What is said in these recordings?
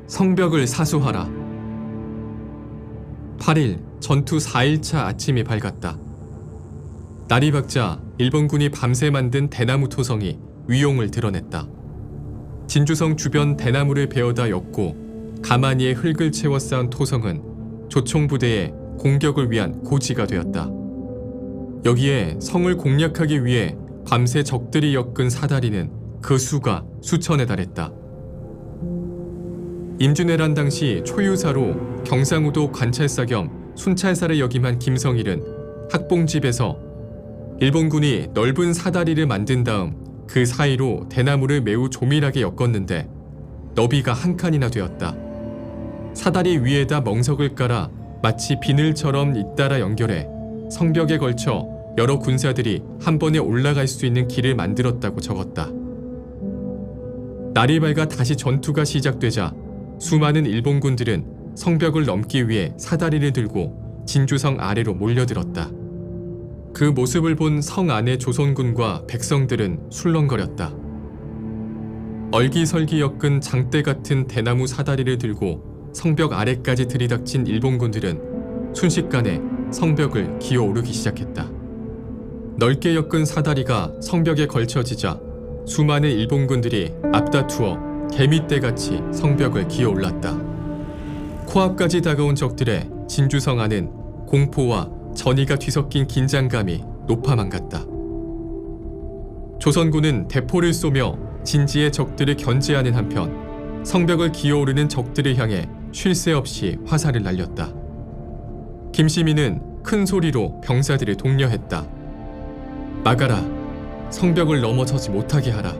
성벽을 사수하라. 8일 전투 4일차 아침이 밝았다. 날이 밝자 일본군이 밤새 만든 대나무 토성이 위용을 드러냈다. 진주성 주변 대나무를 베어다 엮고 가마니에 흙을 채워 쌓은 토성은 조총부대의 공격을 위한 고지가 되었다. 여기에 성을 공략하기 위해 밤새 적들이 엮은 사다리는 그 수가 수천에 달했다. 임준왜란 당시 초유사로 경상우도 관찰사 겸 순찰사를 역임한 김성일은 학봉집에서 일본군이 넓은 사다리를 만든 다음 그 사이로 대나무를 매우 조밀하게 엮었는데 너비가 한 칸이나 되었다. 사다리 위에다 멍석을 깔아 마치 비늘처럼 잇따라 연결해 성벽에 걸쳐 여러 군사들이 한 번에 올라갈 수 있는 길을 만들었다고 적었다. 날이 밝아 다시 전투가 시작되자 수많은 일본군들은 성벽을 넘기 위해 사다리를 들고 진주성 아래로 몰려들었다. 그 모습을 본 성 안의 조선군과 백성들은 술렁거렸다. 얼기설기 엮은 장대 같은 대나무 사다리를 들고 성벽 아래까지 들이닥친 일본군들은 순식간에 성벽을 기어오르기 시작했다. 넓게 엮은 사다리가 성벽에 걸쳐지자 수많은 일본군들이 앞다투어 개미떼같이 성벽을 기어올랐다. 코앞까지 다가온 적들의 진주성 안은 공포와 전의가 뒤섞인 긴장감이 높아만 갔다. 조선군은 대포를 쏘며 진지의 적들을 견제하는 한편 성벽을 기어오르는 적들을 향해 쉴 새 없이 화살을 날렸다. 김시민은 큰 소리로 병사들을 독려했다. 막아라. 성벽을 넘어서지 못하게 하라.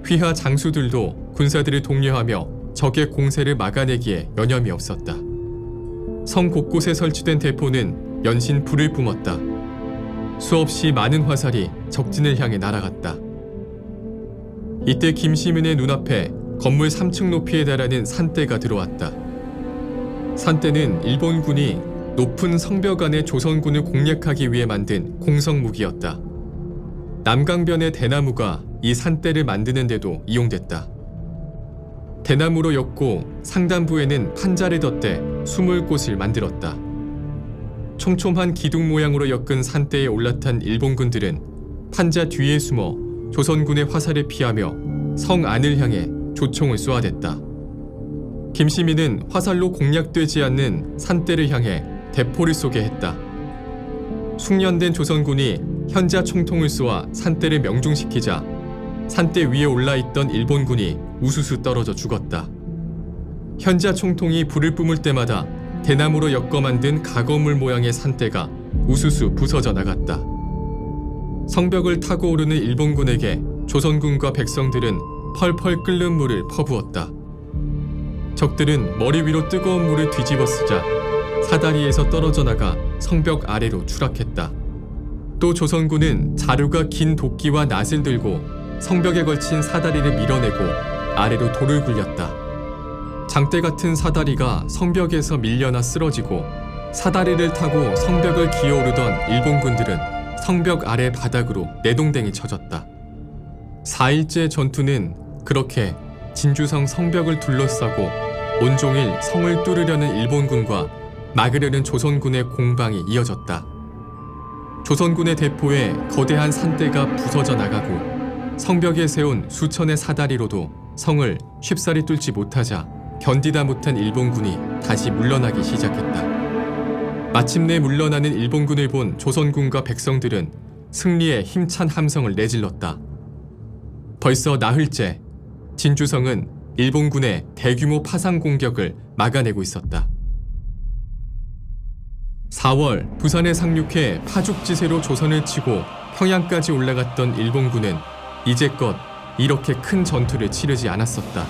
휘하 장수들도 군사들을 독려하며 적의 공세를 막아내기에 여념이 없었다. 성 곳곳에 설치된 대포는 연신 불을 뿜었다. 수없이 많은 화살이 적진을 향해 날아갔다. 이때 김시민의 눈앞에 건물 3층 높이에 달하는 산대가 들어왔다. 산대는 일본군이 높은 성벽 안의 조선군을 공략하기 위해 만든 공성무기였다. 남강변의 대나무가 이 산대를 만드는 데도 이용됐다. 대나무로 엮고 상단부에는 판자를 덧대 숨을 곳을 만들었다. 촘촘한 기둥 모양으로 엮은 산대에 올라탄 일본군들은 판자 뒤에 숨어 조선군의 화살을 피하며 성 안을 향해 조총을 쏘아댔다. 김시민은 화살로 공략되지 않는 산대를 향해 대포를 쏘게 했다. 숙련된 조선군이 현자 총통을 쏘아 산대를 명중시키자 산대 위에 올라있던 일본군이 우수수 떨어져 죽었다. 현자 총통이 불을 뿜을 때마다 대나무로 엮어 만든 가거물 모양의 산대가 우수수 부서져 나갔다. 성벽을 타고 오르는 일본군에게 조선군과 백성들은 펄펄 끓는 물을 퍼부었다. 적들은 머리 위로 뜨거운 물을 뒤집어 쓰자 사다리에서 떨어져 나가 성벽 아래로 추락했다. 또 조선군은 자루가 긴 도끼와 낫을 들고 성벽에 걸친 사다리를 밀어내고 아래로 돌을 굴렸다. 장대 같은 사다리가 성벽에서 밀려나 쓰러지고 사다리를 타고 성벽을 기어오르던 일본군들은 성벽 아래 바닥으로 내동댕이 쳐졌다. 4일째 전투는 그렇게 진주성 성벽을 둘러싸고 온종일 성을 뚫으려는 일본군과 막으려는 조선군의 공방이 이어졌다. 조선군의 대포에 거대한 산대가 부서져 나가고 성벽에 세운 수천의 사다리로도 성을 쉽사리 뚫지 못하자 견디다 못한 일본군이 다시 물러나기 시작했다. 마침내 물러나는 일본군을 본 조선군과 백성들은 승리의 힘찬 함성을 내질렀다. 벌써 나흘째 진주성은 일본군의 대규모 파상 공격을 막아내고 있었다. 4월 부산에 상륙해 파죽지세로 조선을 치고 평양까지 올라갔던 일본군은 이제껏 이렇게 큰 전투를 치르지 않았었다.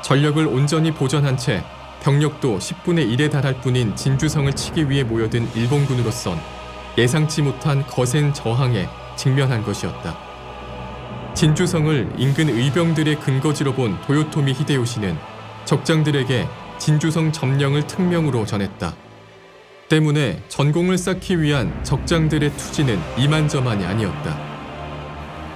전력을 온전히 보전한 채 병력도 10분의 1에 달할 뿐인 진주성을 치기 위해 모여든 일본군으로선 예상치 못한 거센 저항에 직면한 것이었다. 진주성을 인근 의병들의 근거지로 본 도요토미 히데요시는 적장들에게 진주성 점령을 특명으로 전했다. 때문에 전공을 쌓기 위한 적장들의 투지는 이만저만이 아니었다.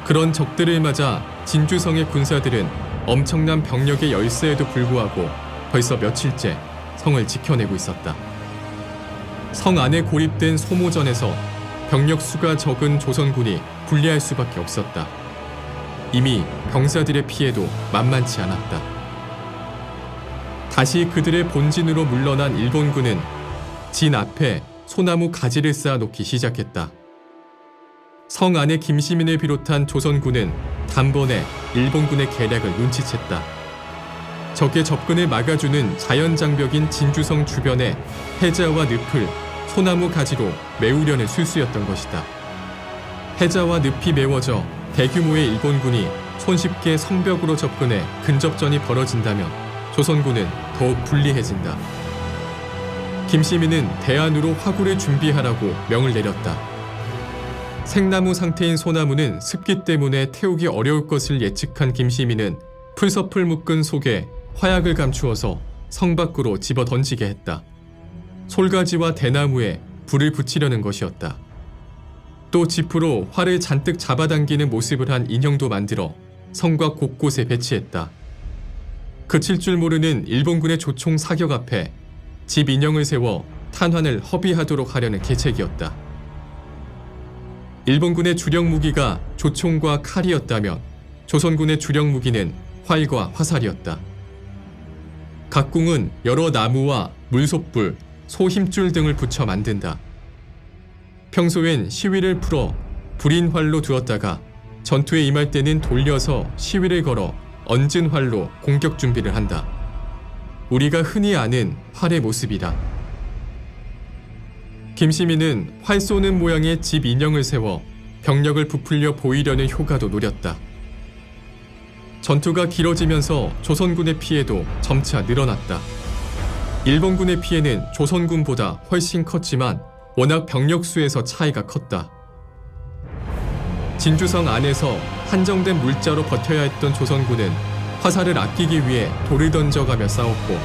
그런 적들을 맞아 진주성의 군사들은 엄청난 병력의 열세에도 불구하고 벌써 며칠째 성을 지켜내고 있었다. 성 안에 고립된 소모전에서 병력 수가 적은 조선군이 불리할 수밖에 없었다. 이미 병사들의 피해도 만만치 않았다. 다시 그들의 본진으로 물러난 일본군은 진 앞에 소나무 가지를 쌓아놓기 시작했다. 성 안의 김시민을 비롯한 조선군은 단번에 일본군의 계략을 눈치챘다. 적의 접근을 막아주는 자연장벽인 진주성 주변에 해자와 늪을 소나무 가지로 메우려는 술수였던 것이다. 해자와 늪이 메워져 대규모의 일본군이 손쉽게 성벽으로 접근해 근접전이 벌어진다면 조선군은 더욱 불리해진다. 김시민은 대안으로 화구를 준비하라고 명을 내렸다. 생나무 상태인 소나무는 습기 때문에 태우기 어려울 것을 예측한 김시민은 풀섭을 묶은 속에 화약을 감추어서 성 밖으로 집어 던지게 했다. 솔가지와 대나무에 불을 붙이려는 것이었다. 또 지프로 활을 잔뜩 잡아당기는 모습을 한 인형도 만들어 성곽 곳곳에 배치했다. 그칠 줄 모르는 일본군의 조총 사격 앞에 집 인형을 세워 탄환을 허비하도록 하려는 계책이었다. 일본군의 주력 무기가 조총과 칼이었다면 조선군의 주력 무기는 활과 화살이었다. 각궁은 여러 나무와 물솥불, 소 힘줄 등을 붙여 만든다. 평소엔 시위를 풀어 불인 활로 두었다가 전투에 임할 때는 돌려서 시위를 걸어 얹은 활로 공격 준비를 한다. 우리가 흔히 아는 활의 모습이다. 김시민은 활 쏘는 모양의 집 인형을 세워 병력을 부풀려 보이려는 효과도 노렸다. 전투가 길어지면서 조선군의 피해도 점차 늘어났다. 일본군의 피해는 조선군보다 훨씬 컸지만 워낙 병력 수에서 차이가 컸다. 진주성 안에서 한정된 물자로 버텨야 했던 조선군은 화살을 아끼기 위해 돌을 던져가며 싸웠고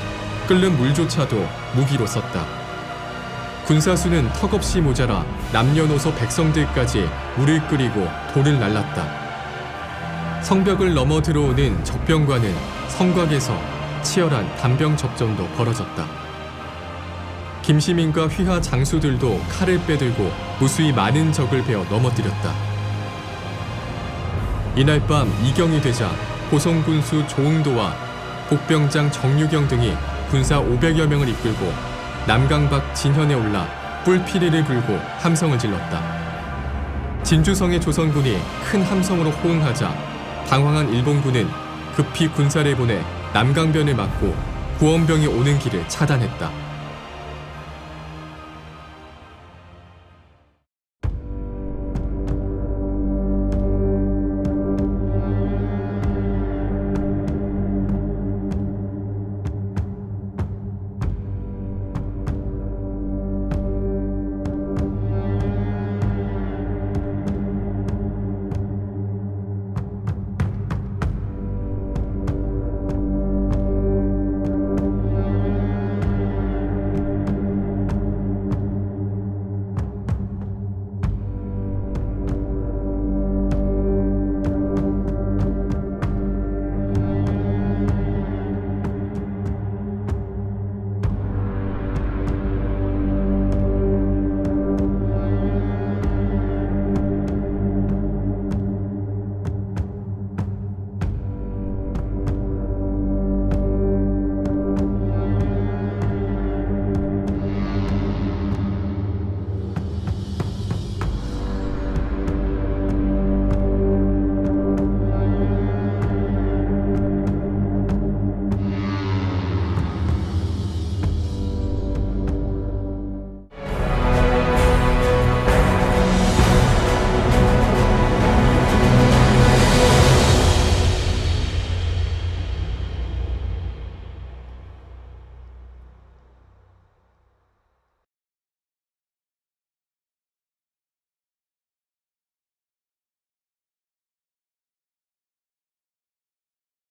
끓는 물조차도 무기로 썼다. 군사수는 턱없이 모자라 남녀노소 백성들까지 물을 끓이고 돌을 날랐다. 성벽을 넘어 들어오는 적병과는 성곽에서 치열한 단병 접전도 벌어졌다. 김시민과 휘하 장수들도 칼을 빼들고 무수히 많은 적을 베어 넘어뜨렸다. 이날 밤 이경이 되자 고성군수 조응도와 복병장 정유경 등이 군사 500여 명을 이끌고 남강밖 진현에 올라 뿔피리를 불고 함성을 질렀다. 진주성의 조선군이 큰 함성으로 호응하자 당황한 일본군은 급히 군사를 보내 남강변을 막고 구원병이 오는 길을 차단했다.